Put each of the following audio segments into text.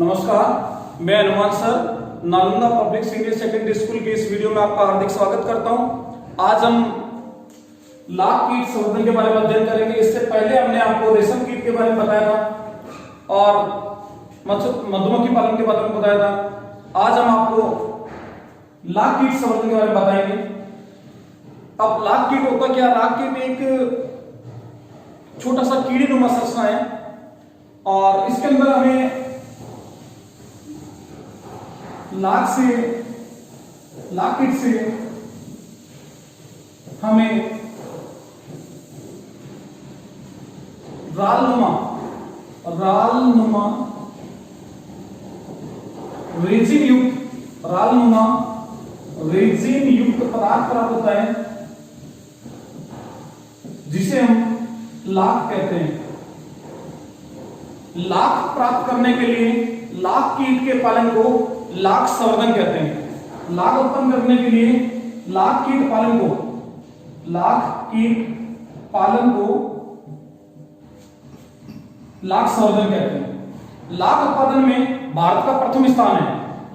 नमस्कार, मैं Hanuman sir Nalanda public senior secondary school के इस वीडियो में आपका हार्दिक स्वागत करता हूं। आज हम लाख कीट संवर्धन के बारे में अध्ययन करेंगे। इससे पहले हमने आपको रेशम कीट के बारे में बताया था और मधुमक्खी पालन के बारे में बताया था। आज हम आपको लाख कीट संवर्धन के बारे में बताएंगे। अब लाख कीट होता क्या? लाख कीट एक छोटा सा कीड़ेनुमा संरचना है और इसके अंदर हमें लाख कीट से हमें रालनुमा रेजिन युक्त पदार्थ प्राप्त होता है जिसे हम लाख कहते हैं। लाख प्राप्त करने के लिए लाख कीट के पालन को लाख संवर्धन कहते हैं। लाख उत्पन्न करने के लिए लाख कीट पालन को लाख संवर्धन कहते हैं। लाख उत्पादन में भारत का प्रथम स्थान है।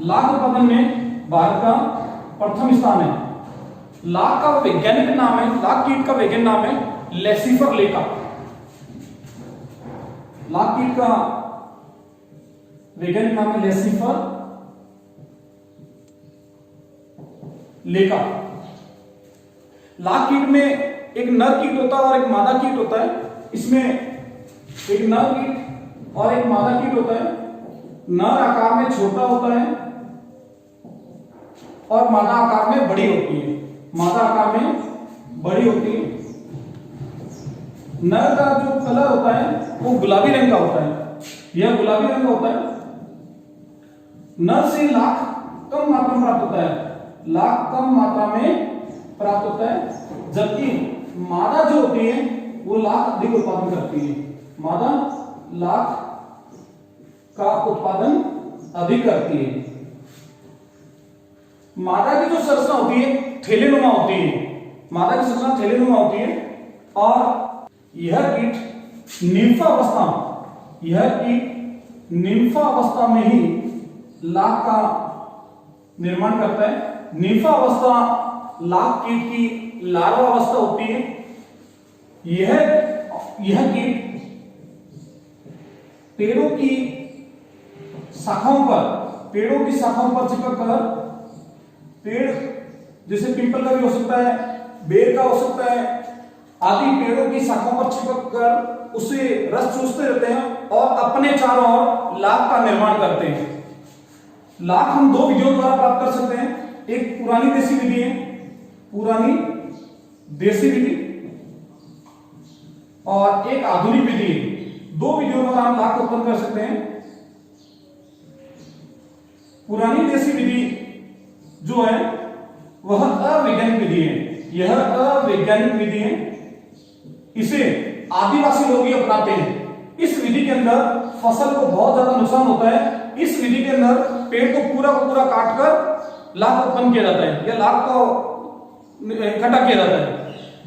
लाख उत्पादन में भारत का प्रथम स्थान है। लाख का वैज्ञानिक नाम है, लाख कीट का वैज्ञानिक नाम है लेसिफर लेका। लाख कीट का वैज्ञानिक नाम है लेसिफर लेका। लाख कीट में एक नर कीट होता है और एक मादा कीट होता है। इसमें एक नर कीट और एक मादा कीट होता है। नर आकार में छोटा होता है और मादा आकार में बड़ी होती है। मादा आकार में बड़ी होती है। नर का जो कलर होता है वो गुलाबी रंग का होता है। यह गुलाबी रंग का होता है। नर से लाख कम मात्रा में प्राप्त होता है। लाख कम मात्रा में प्राप्त होता है, जबकि मादा जो होती है वो लाख अधिक उत्पादन करती है। मादा लाख का उत्पादन अधिक करती है। मादा की जो संरचना होती है थैलेनुमा होती है। मादा की संरचना थैलेनुमा होती है और यह कीट निम्फा अवस्था में ही लाख का निर्माण करता है। निम्फा अवस्था लाख कीट की लार्वा अवस्था होती है। यह कीट पेड़ों की शाखाओं पर चिपक कर, पेड़ जैसे पीपल का भी हो सकता है, बेर का हो सकता है, आदि पेड़ों की शाखाओं पर चिपक कर उसे रस चूसते रहते हैं और अपने चारों ओर लाख का निर्माण करते हैं। लाख हम दो विधियों द्वारा प्राप्त कर सकते हैं। एक पुरानी देसी विधि है, और एक आधुनिक विधि है। दो विधियों द्वारा हम लाख उत्पन्न कर सकते हैं। पुरानी देसी विधि जो है वह अवैज्ञानिक विधि है। यह अवैज्ञानिक विधि है। इसे आदिवासी लोग ही अपनाते हैं। इस विधि के अंदर फसल को बहुत ज्यादा नुकसान होता है। इस विधि के अंदर पेड़ को पूरा काटकर लाख उत्पन्न किया जाता है या लाख को इकट्ठा किया जाता है,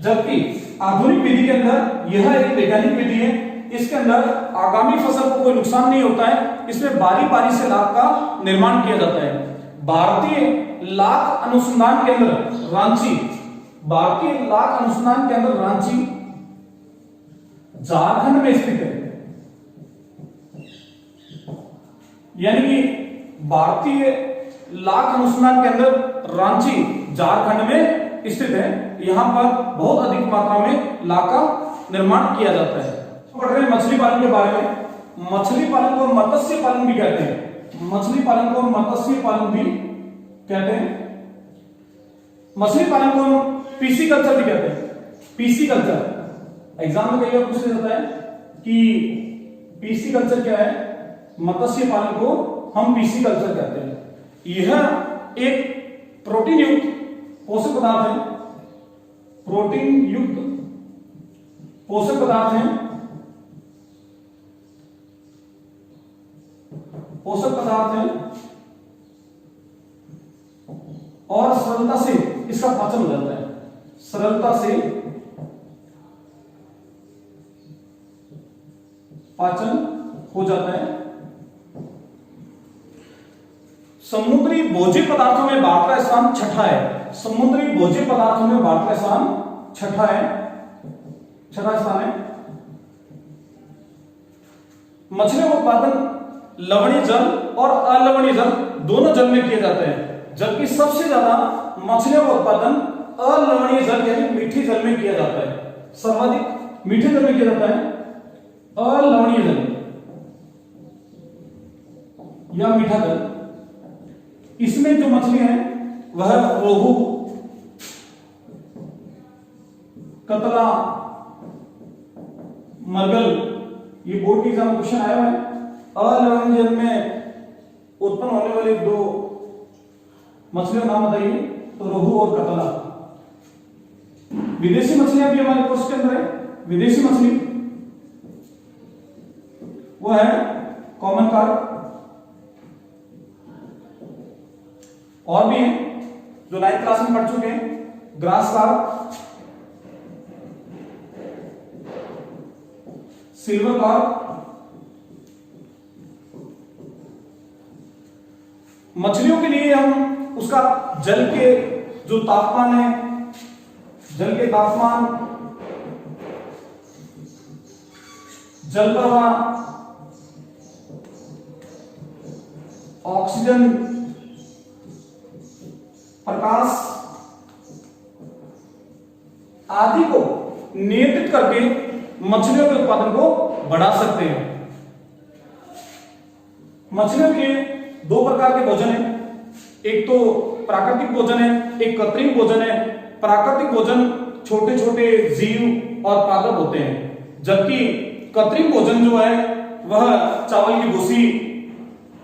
जबकि आधुनिक विधि के अंदर यह एक वैज्ञानिक विधि है। इसके अंदर आगामी फसल को कोई नुकसान नहीं होता है। इसमें बारी से लाख का निर्माण किया जाता है। भारतीय लाख अनुसंधान केंद्र रांची झारखंड में स्थित है। यानी कि भारतीय लाख अनुसंधान केंद्र रांची झारखंड में स्थित है। यहां पर बहुत अधिक मात्रा में लाख का निर्माण किया जाता है। पढ़ रहे हैं मछली पालन के बारे में। मछली पालन को मत्स्य पालन भी कहते हैं। मछली पालन को मत्स्य पालन भी कहते हैं। मछली पालन को हम पीसी कल्चर भी कहते हैं। पीसी कल्चर एग्जाम में कई बार पूछा जाता है कि पीसी कल्चर क्या है। मत्स्य पालन को हम पीसी कल्चर कहते हैं। यह एक प्रोटीन युक्त पोषक पदार्थ है। प्रोटीन युक्त पोषक पदार्थ है। और सरलता से इसका पाचन हो जाता है। सरलता से पाचन हो जाता है। समुद्री भोज्य पदार्थों में भारत का स्थान छठा है। समुद्री भोज्य पदार्थों में भारत का स्थान छठा है, छठा स्थान है। मछलियों का उत्पादन लवणीय जल और अलवणीय जल दोनों जल में किए जाते हैं, जबकि सबसे ज्यादा मछलियों का उत्पादन अलवणीय जल यानी मीठे जल में किया जाता है। सर्वाधिक मीठे जल में किया जाता है, अलवणीय जल या मीठा जल। इसमें जो मछली है वह रोहू, कतला, मरगल, ये बोर्ड के एग्जाम क्वेश्चन आया है। अलवणीय जल में उत्पन्न होने वाले दो मछलियों का नाम बताइए, तो रोहू और कतला। विदेशी मछलियां भी हमारे कोर्स के अंदर है। विदेशी मछली वो है कॉमन कार्प, और भी है जो 9th क्लास में पढ़ चुके हैं, ग्रास कार्प, सिल्वर कार्प। मछलियों के लिए हम उसका जल के जो तापमान है, जल के तापमान, जल प्रवाह, ऑक्सीजन, प्रकाश आदि को नियंत्रित करके मछलियों के उत्पादन को बढ़ा सकते हैं। मछलियों के दो प्रकार के भोजन हैं, एक तो प्राकृतिक भोजन है, एक कृत्रिम भोजन है। प्राकृतिक भोजन छोटे छोटे जीव और पादप होते हैं, जबकि कृत्रिम भोजन जो है वह चावल की भूसी,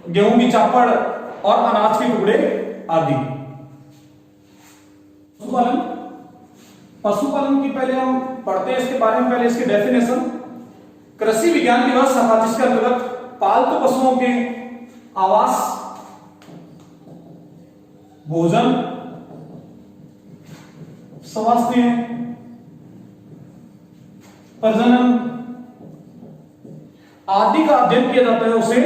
गेहूं की चापड़ और अनाज के टुकड़े आदि। पशुपालन, पशुपालन की पहले हम पढ़ते हैं इसके बारे में, पहले इसकी डेफिनेशन। कृषि विज्ञान की वह शाखा जिसके अंतर्गत पालतू पशुओं के आवास, भोजन, स्वास्थ्य, प्रजनन आदि का अध्ययन किया जाता है, उसे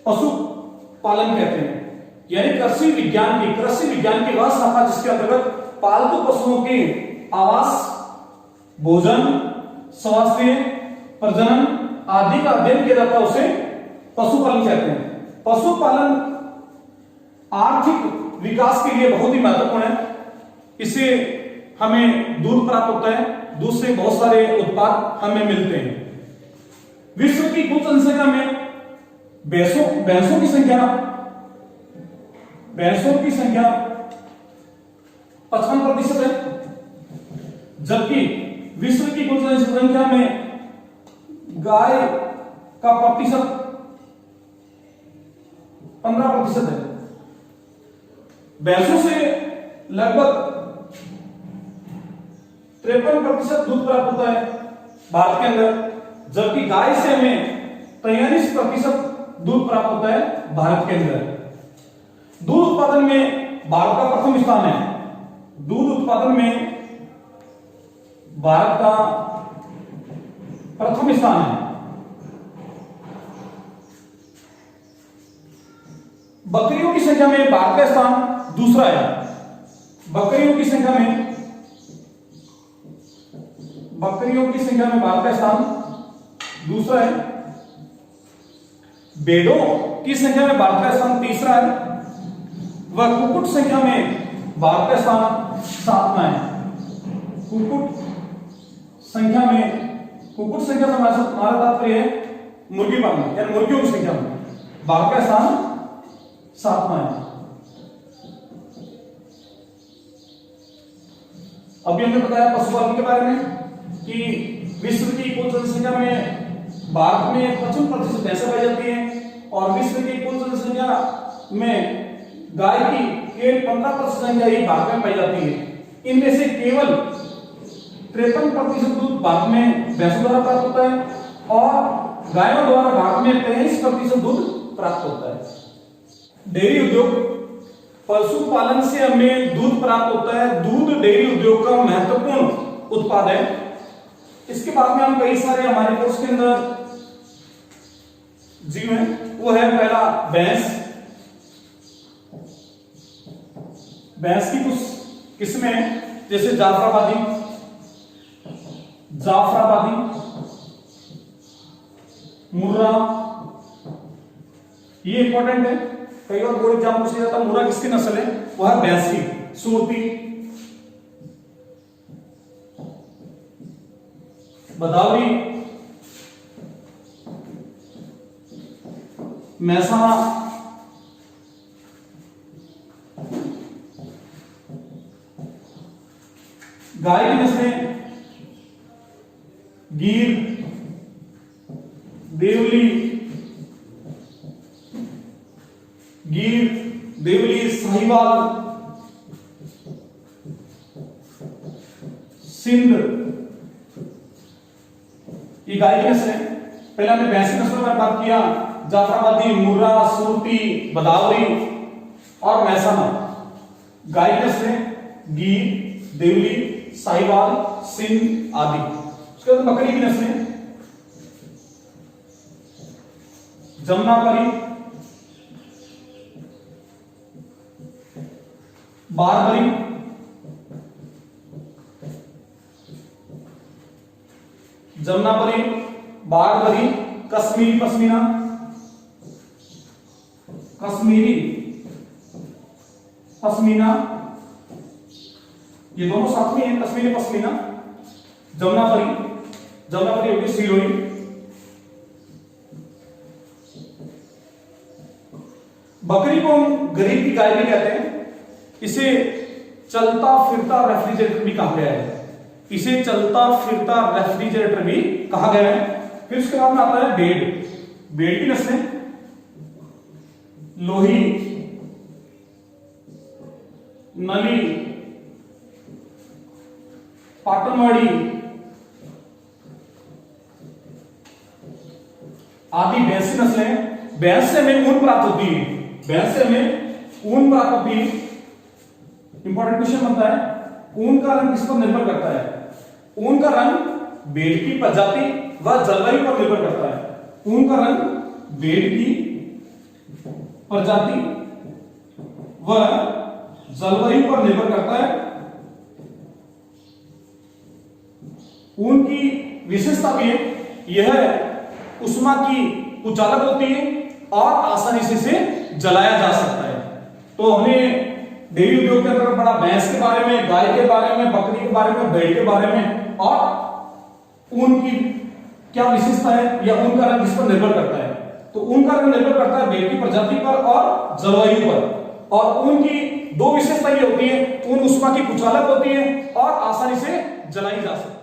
पशुपालन कहते हैं। यानी कृषि विज्ञान की वह शाखा जिसके अंतर्गत पालतू पशुओं के आवास, भोजन, स्वास्थ्य, प्रजनन आदि का अध्ययन किया जाता है, उसे पशुपालन कहते हैं। पशुपालन आर्थिक विकास के लिए बहुत ही महत्वपूर्ण है। इससे हमें दूध प्राप्त होता है, दूध से बहुत सारे उत्पाद हमें मिलते हैं। विश्व की कुल जनसंख्या में भैंसों की संख्या 55% है, जबकि विश्व की कुल जनसंख्या में गाय का प्रतिशत 15% है। भैंसों से लगभग 53% दूध प्राप्त होता है भारत के अंदर, जबकि गाय से हमें 43% दूध प्राप्त होता है भारत के अंदर। दूध उत्पादन में भारत का प्रथम स्थान है। दूध उत्पादन में भारत का प्रथम स्थान है। बकरियों की संख्या में भारत का स्थान दूसरा है। बकरियों की संख्या में भारत का स्थान दूसरा है। भेड़ों की संख्या में भारत का स्थान तीसरा है। वह कुक्कुट संख्या में भारत का स्थान 7वां है। कुक्कुट संख्या से हमारा तात्पर्य है मुर्गी पालन, यानी मुर्गियों की संख्या में भारत का स्थान 7वां है। अभी हमने बताया पशुपालन के बारे में कि विश्व की कुल जनसंख्या में भारत में 55% भैंसें पाई जाती हैं, और विश्व की कुल जनसंख्या में गाय की केवल 15% संख्या ही भारत में पाई जाती है। इनमें से केवल 53% दूध भारत में भैंसों द्वारा प्राप्त होता है, और गायों द्वारा भारत में 23% दूध प्राप्त होता है। डेयरी उद्योग, पशुपालन से हमें दूध प्राप्त होता है। दूध डेयरी उद्योग का महत्वपूर्ण उत्पाद है। इसके बाद में हम कई सारे हमारे कोर्स के अंदर जीव हैं, वो है पहला भैंस, भैंस की कुछ किस्में हैं, जैसे जाफराबादी, मुर्रा, ये इंपॉर्टेंट है, कई बार बोर्ड एग्जाम पूछा जाता है मुर्रा किसकी नस्ल है, वो है भैंस की। सूरती, बदावरी, मैसाना, गाय की नस्लें गिर, देवली, साहिवाल, सिंध, ये गाय की नस्लें। पहले हमने भैंस की नस्लों में बात किया, जाफराबादी, मुर्रा, सूरती, बदावरी और मैसाना। गाय की नस्लें गिर, देवली, साहिवाल, सिंध आदि। उसके बाद बकरी की नस्लें जमुनापरी, बारबरी, कश्मीरी पश्मीना, ये दोनों साथ में हैं, कश्मीरी पश्मीना, जमुनापरी होगी सिरोही, बकरी को हम गरीब की गाय भी कहते हैं। इसे चलता फिरता रेफ्रिजरेटर भी कहा गया है, फिर उसके बाद में आता है भेड़ की नस्लें लोही, नली, पाटनवाड़ी आदि भैंस की नस्लें। भैंस से हमें ऊन प्राप्त होती है, इंपॉर्टेंट क्वेश्चन बनता है, ऊन का रंग किस पर निर्भर करता है? ऊन का रंग भेड़ की प्रजाति व जलवायु पर निर्भर करता है। ऊन का रंग भेड़ की प्रजाति व जलवायु पर निर्भर करता है। ऊन की विशेषता भी है, यह उष्मा की कुचालक होती है और आसानी से इसे जलाया जा सकता है। तो हमने डेयरी उद्योग के अंदर पढ़ा भैंस के बारे में, गाय के बारे में, बकरी के बारे में, भेड़ के बारे में, और ऊन की क्या विशेषता है या ऊन का रंग किस पर निर्भर करता है। तो ऊन का रंग निर्भर करता है भेड़ की प्रजाति पर और जलवायु पर। और ऊन की दो विशेषता ये होती है, ऊन उष्मा की कुचालक होती है और आसानी से जलाई जा सकती है।